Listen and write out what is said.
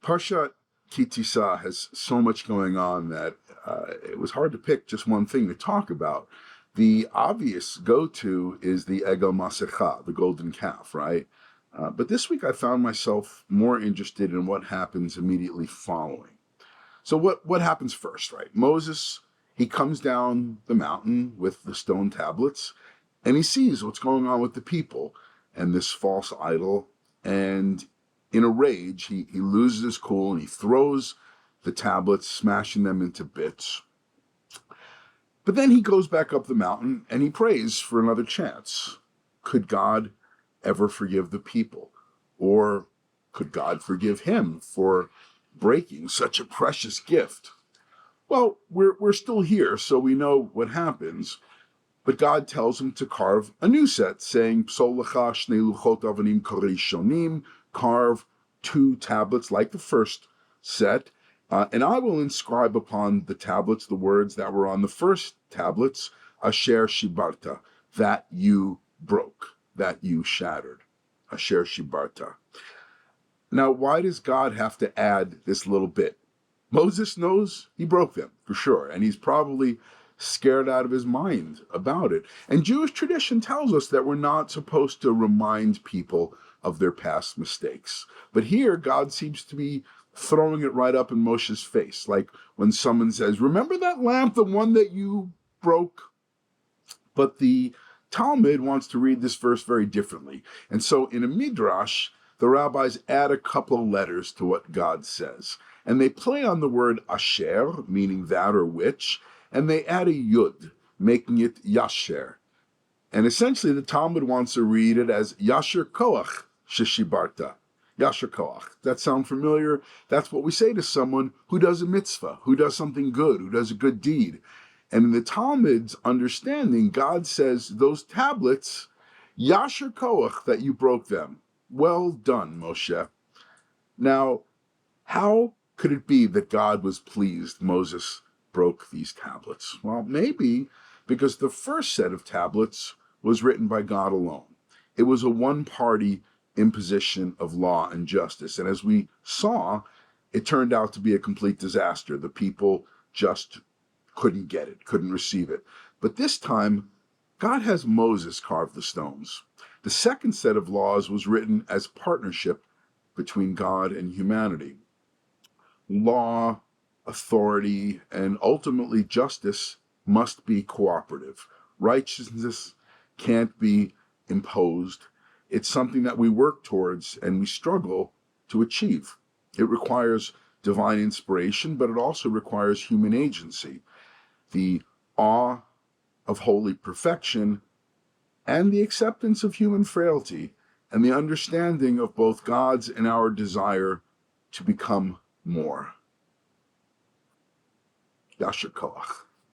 Parshat Tissa has so much going on that it was hard to pick just one thing to talk about. The obvious go-to is the Egel Masecha, the golden calf, right? But this week I found myself more interested in what happens immediately following. So what happens first, right? Moses, he comes down the mountain with the stone tablets, and he sees what's going on with the people and this false idol, and in a rage, he loses his cool and he throws the tablets, smashing them into bits. But then he goes back up the mountain and he prays for another chance. Could God ever forgive the people? Or could God forgive him for breaking such a precious gift? Well, we're still here, so we know what happens. But God tells him to carve a new set, saying, Psol lecha shnei luchot avanim karishonim, carve 2 tablets like the first set, and I will inscribe upon the tablets the words that were on the first tablets, asher shibarta, that you broke, that you shattered, asher shibarta. Now, why does God have to add this little bit? Moses knows he broke them, for sure, and he's probably scared out of his mind about it. And Jewish tradition tells us that we're not supposed to remind people of their past mistakes. But here, God seems to be throwing it right up in Moshe's face, like when someone says, remember that lamp, the one that you broke? But the Talmud wants to read this verse very differently. And so in a midrash, the rabbis add a couple of letters to what God says. And they play on the word asher, meaning that or which, and they add a yud, making it yasher. And essentially the Talmud wants to read it as yasher koach sheshibarta. Yasher koach. That sound familiar? That's what we say to someone who does a mitzvah, who does something good, who does a good deed. And in the Talmud's understanding, God says, those tablets, yasher koach, that you broke them. Well done, Moshe. Now, how could it be that God was pleased Moses broke these tablets? Well, maybe because the first set of tablets was written by God alone. It was a one-party imposition of law and justice. And as we saw, it turned out to be a complete disaster. The people just couldn't get it, couldn't receive it. But this time, God has Moses carve the stones. The second set of laws was written as partnership between God and humanity. Law, authority, and ultimately justice must be cooperative. Righteousness can't be imposed. It's something that we work towards and we struggle to achieve. It requires divine inspiration, but it also requires human agency. The awe of holy perfection and the acceptance of human frailty and the understanding of both God's and our desire to become more. Yasher koach.